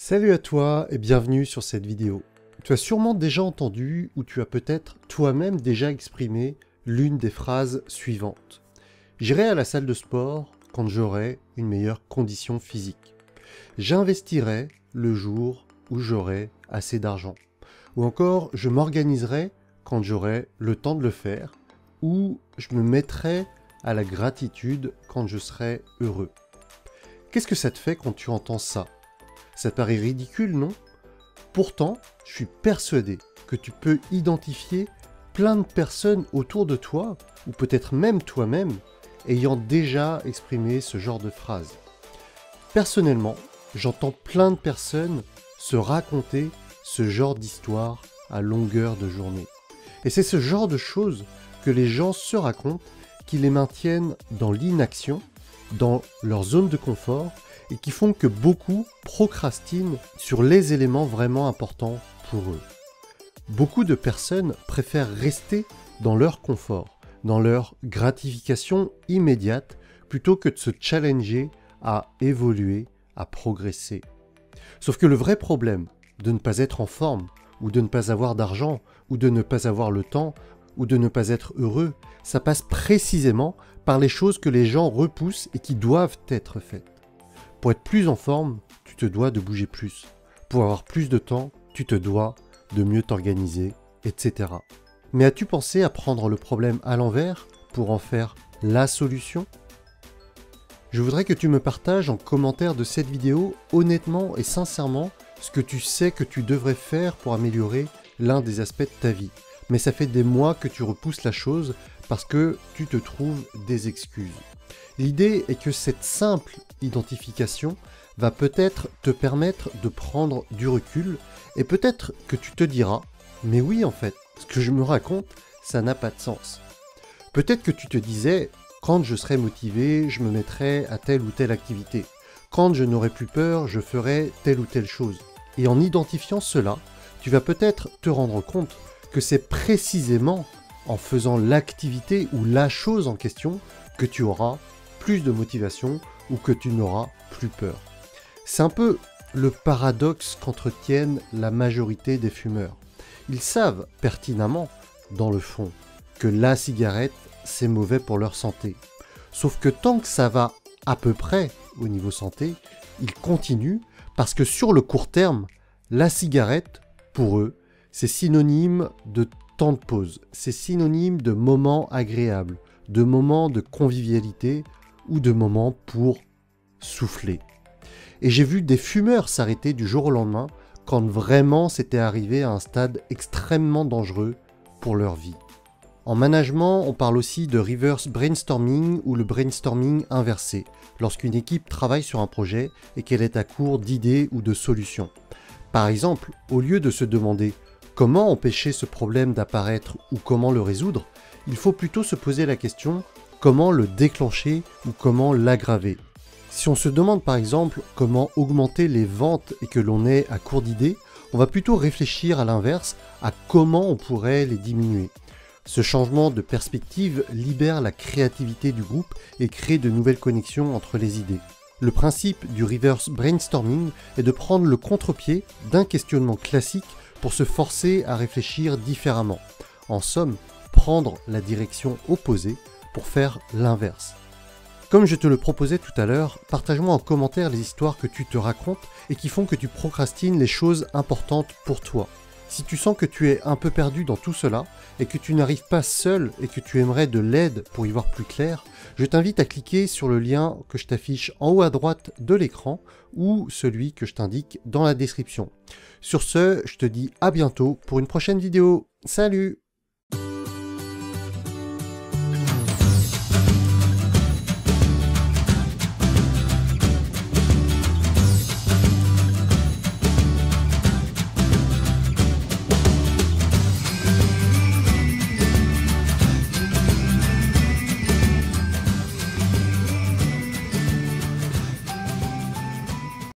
Salut à toi et bienvenue sur cette vidéo. Tu as sûrement déjà entendu ou tu as peut-être toi-même déjà exprimé l'une des phrases suivantes. J'irai à la salle de sport quand j'aurai une meilleure condition physique. J'investirai le jour où j'aurai assez d'argent. Ou encore, je m'organiserai quand j'aurai le temps de le faire. Ou je me mettrai à la gratitude quand je serai heureux. Qu'est-ce que ça te fait quand tu entends ça ? Ça te paraît ridicule, non ? Pourtant, je suis persuadé que tu peux identifier plein de personnes autour de toi, ou peut-être même toi-même, ayant déjà exprimé ce genre de phrase. Personnellement, j'entends plein de personnes se raconter ce genre d'histoire à longueur de journée. Et c'est ce genre de choses que les gens se racontent qui les maintiennent dans l'inaction, dans leur zone de confort, et qui font que beaucoup procrastinent sur les éléments vraiment importants pour eux. Beaucoup de personnes préfèrent rester dans leur confort, dans leur gratification immédiate, plutôt que de se challenger à évoluer, à progresser. Sauf que le vrai problème de ne pas être en forme, ou de ne pas avoir d'argent, ou de ne pas avoir le temps, ou de ne pas être heureux, ça passe précisément par les choses que les gens repoussent et qui doivent être faites. Pour être plus en forme, tu te dois de bouger plus. Pour avoir plus de temps, tu te dois de mieux t'organiser, etc. Mais as-tu pensé à prendre le problème à l'envers pour en faire la solution ? Je voudrais que tu me partages en commentaire de cette vidéo, honnêtement et sincèrement, ce que tu sais que tu devrais faire pour améliorer l'un des aspects de ta vie. Mais ça fait des mois que tu repousses la chose parce que tu te trouves des excuses. L'idée est que cette simple identification va peut-être te permettre de prendre du recul et peut-être que tu te diras « mais oui en fait, ce que je me raconte, ça n'a pas de sens ». Peut-être que tu te disais « quand je serai motivé, je me mettrai à telle ou telle activité. Quand je n'aurai plus peur, je ferai telle ou telle chose ». Et en identifiant cela, tu vas peut-être te rendre compte que c'est précisément en faisant l'activité ou la chose en question que tu auras plus de motivation ou que tu n'auras plus peur. C'est un peu le paradoxe qu'entretiennent la majorité des fumeurs. Ils savent pertinemment, dans le fond, que la cigarette, c'est mauvais pour leur santé. Sauf que tant que ça va à peu près au niveau santé, ils continuent parce que sur le court terme, la cigarette, pour eux, c'est synonyme de temps de pause, c'est synonyme de moments agréables, de moments de convivialité ou de moments pour souffler. Et j'ai vu des fumeurs s'arrêter du jour au lendemain quand vraiment c'était arrivé à un stade extrêmement dangereux pour leur vie. En management, on parle aussi de reverse brainstorming ou le brainstorming inversé, lorsqu'une équipe travaille sur un projet et qu'elle est à court d'idées ou de solutions. Par exemple, au lieu de se demander comment empêcher ce problème d'apparaître ou comment le résoudre, il faut plutôt se poser la question comment le déclencher ou comment l'aggraver. Si on se demande par exemple comment augmenter les ventes et que l'on est à court d'idées, on va plutôt réfléchir à l'inverse à comment on pourrait les diminuer. Ce changement de perspective libère la créativité du groupe et crée de nouvelles connexions entre les idées. Le principe du reverse brainstorming est de prendre le contre-pied d'un questionnement classique pour se forcer à réfléchir différemment. En somme, prendre la direction opposée pour faire l'inverse. Comme je te le proposais tout à l'heure, partage-moi en commentaire les histoires que tu te racontes et qui font que tu procrastines les choses importantes pour toi. Si tu sens que tu es un peu perdu dans tout cela et que tu n'arrives pas seul et que tu aimerais de l'aide pour y voir plus clair, je t'invite à cliquer sur le lien que je t'affiche en haut à droite de l'écran ou celui que je t'indique dans la description. Sur ce, je te dis à bientôt pour une prochaine vidéo. Salut!